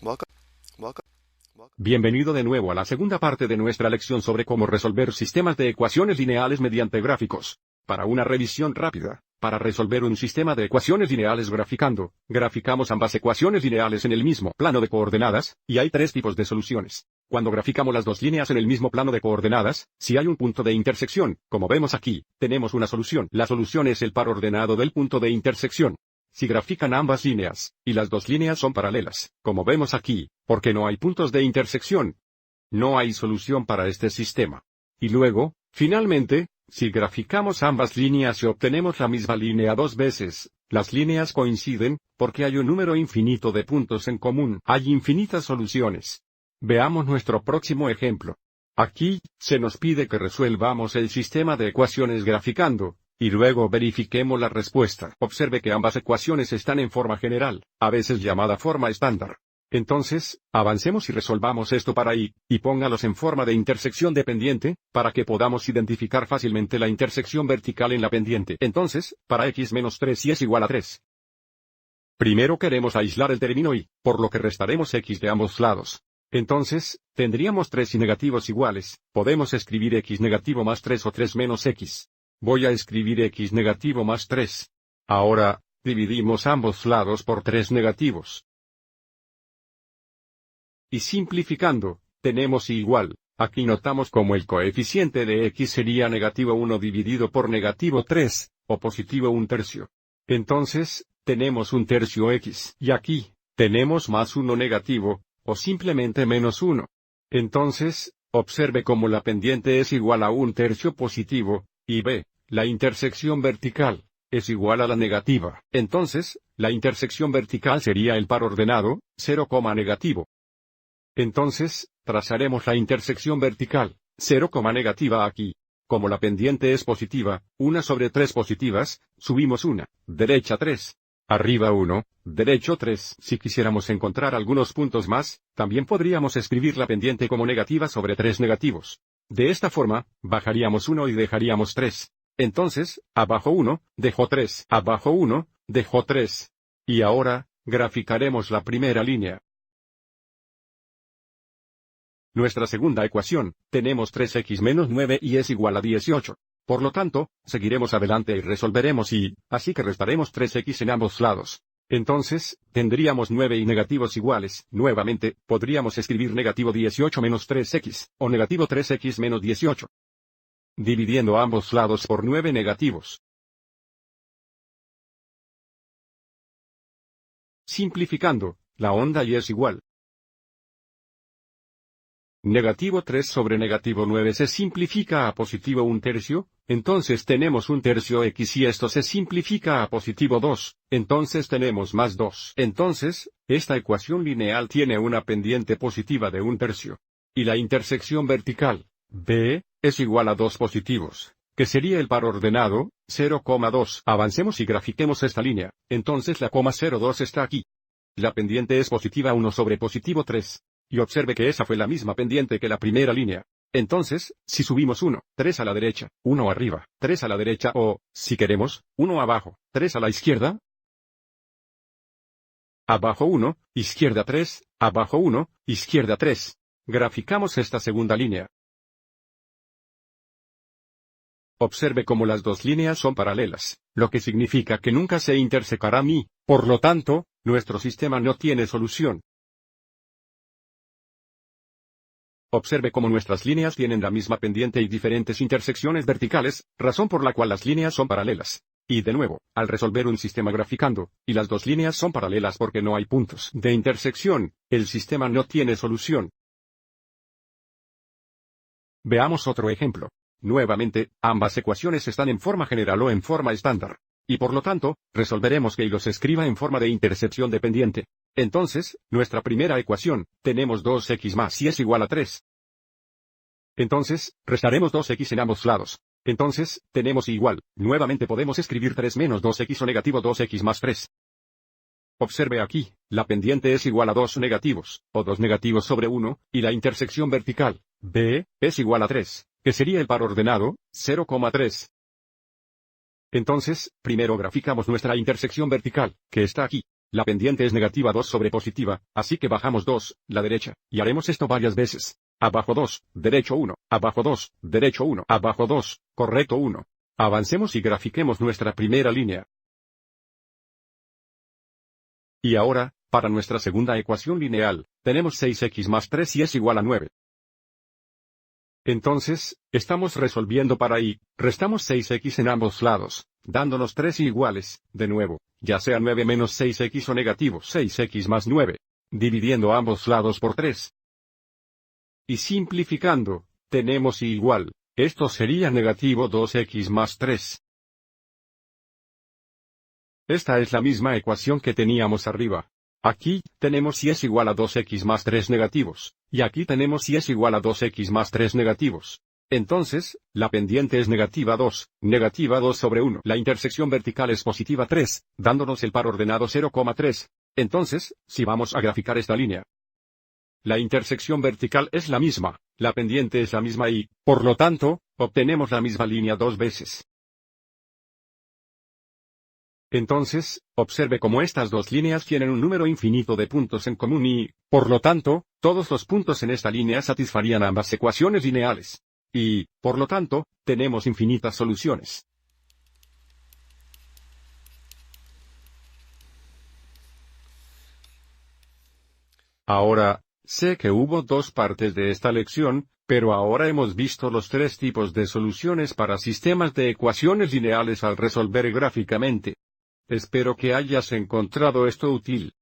Welcome. Welcome. Bienvenido de nuevo a la segunda parte de nuestra lección sobre cómo resolver sistemas de ecuaciones lineales mediante gráficos. Para una revisión rápida, para resolver un sistema de ecuaciones lineales graficamos ambas ecuaciones lineales en el mismo plano de coordenadas, y hay tres tipos de soluciones. Cuando graficamos las dos líneas en el mismo plano de coordenadas, si hay un punto de intersección, como vemos aquí, tenemos una solución. La solución es el par ordenado del punto de intersección. Si grafican ambas líneas, y las dos líneas son paralelas, como vemos aquí, porque no hay puntos de intersección, no hay solución para este sistema. Y luego, finalmente, si graficamos ambas líneas y obtenemos la misma línea dos veces, las líneas coinciden, porque hay un número infinito de puntos en común, hay infinitas soluciones. Veamos nuestro próximo ejemplo. Aquí, se nos pide que resuelvamos el sistema de ecuaciones graficando, y luego verifiquemos la respuesta. Observe que ambas ecuaciones están en forma general, a veces llamada forma estándar. Entonces, avancemos y resolvamos esto para y póngalos en forma de intersección dependiente, para que podamos identificar fácilmente la intersección vertical en la pendiente. Entonces, para x menos 3 y es igual a 3. Primero queremos aislar el término y, por lo que restaremos x de ambos lados. Entonces, tendríamos 3 y negativos iguales, podemos escribir x negativo más 3 o 3 menos x. Voy a escribir x negativo más 3. Ahora, dividimos ambos lados por 3 negativos. Y simplificando, tenemos y igual. Aquí notamos como el coeficiente de x sería negativo 1 dividido por negativo 3, o positivo 1/3. Entonces, tenemos 1/3 x. Y aquí, tenemos más 1 negativo, o simplemente menos 1. Entonces, observe cómo la pendiente es igual a 1/3 positivo, y b, la intersección vertical, es igual a la negativa. Entonces, la intersección vertical sería el par ordenado, 0, negativo. Entonces, trazaremos la intersección vertical, 0, negativa aquí. Como la pendiente es positiva, 1 sobre 3 positivas, subimos 1, derecha 3. Arriba 1, derecho 3. Si quisiéramos encontrar algunos puntos más, también podríamos escribir la pendiente como negativa sobre 3 negativos. De esta forma, bajaríamos 1 y dejaríamos 3. Entonces, abajo 1, dejo 3. Abajo 1, dejo 3. Y ahora, graficaremos la primera línea. Nuestra segunda ecuación, tenemos 3x menos 9 y es igual a 18. Por lo tanto, seguiremos adelante y resolveremos y, así que restaremos 3x en ambos lados. Entonces, tendríamos 9 y negativos iguales. Nuevamente, podríamos escribir negativo 18 menos 3x, o negativo 3x menos 18. Dividiendo ambos lados por 9 negativos. Simplificando, la onda y es igual. Negativo 3 sobre negativo 9 se simplifica a positivo 1/3, entonces tenemos 1/3 x y esto se simplifica a positivo 2, entonces tenemos más 2. Entonces, esta ecuación lineal tiene una pendiente positiva de 1/3. Y la intersección vertical, b, es igual a 2 positivos, que sería el par ordenado, 0,2. Avancemos y grafiquemos esta línea, entonces la coma 0,2 está aquí. La pendiente es positiva 1 sobre positivo 3. Y observe que esa fue la misma pendiente que la primera línea. Entonces, si subimos 1, 3 a la derecha, 1 arriba, 3 a la derecha o, si queremos, 1 abajo, 3 a la izquierda. Abajo 1, izquierda 3, abajo 1, izquierda 3. Graficamos esta segunda línea. Observe cómo las dos líneas son paralelas, lo que significa que nunca se intersecarán y, por lo tanto, nuestro sistema no tiene solución. Observe cómo nuestras líneas tienen la misma pendiente y diferentes intersecciones verticales, razón por la cual las líneas son paralelas. Y de nuevo, al resolver un sistema graficando, y las dos líneas son paralelas porque no hay puntos de intersección, el sistema no tiene solución. Veamos otro ejemplo. Nuevamente, ambas ecuaciones están en forma general o en forma estándar. Y por lo tanto, resolveremos que y los escriba en forma de intersección dependiente. Entonces, nuestra primera ecuación, tenemos 2x más y es igual a 3. Entonces, restaremos 2x en ambos lados. Entonces, tenemos igual, nuevamente podemos escribir 3 menos 2x o negativo 2x más 3. Observe aquí, la pendiente es igual a 2 negativos, o 2 negativos sobre 1, y la intersección vertical, b, es igual a 3, que sería el par ordenado, 0,3. Entonces, primero graficamos nuestra intersección vertical, que está aquí. La pendiente es negativa 2 sobre positiva, así que bajamos 2, la derecha, y haremos esto varias veces. Abajo 2, derecho 1, abajo 2, derecho 1, abajo 2, correcto 1. Avancemos y grafiquemos nuestra primera línea. Y ahora, para nuestra segunda ecuación lineal, tenemos 6x más 3 y es igual a 9. Entonces, estamos resolviendo para y, restamos 6x en ambos lados, dándonos 3 iguales, de nuevo, ya sea 9 menos 6x o negativo 6x más 9, dividiendo ambos lados por 3. Y simplificando, tenemos y igual, esto sería negativo 2x más 3. Esta es la misma ecuación que teníamos arriba. Aquí, tenemos y es igual a 2x más 3 negativos, y aquí tenemos y es igual a 2x más 3 negativos. Entonces, la pendiente es negativa 2 sobre 1. La intersección vertical es positiva 3, dándonos el par ordenado 0,3. Entonces, si vamos a graficar esta línea, la intersección vertical es la misma, la pendiente es la misma y, por lo tanto, obtenemos la misma línea dos veces. Entonces, observe cómo estas dos líneas tienen un número infinito de puntos en común y, por lo tanto, todos los puntos en esta línea satisfarían ambas ecuaciones lineales. Y, por lo tanto, tenemos infinitas soluciones. Ahora, sé que hubo dos partes de esta lección, pero ahora hemos visto los tres tipos de soluciones para sistemas de ecuaciones lineales al resolver gráficamente. Espero que hayas encontrado esto útil.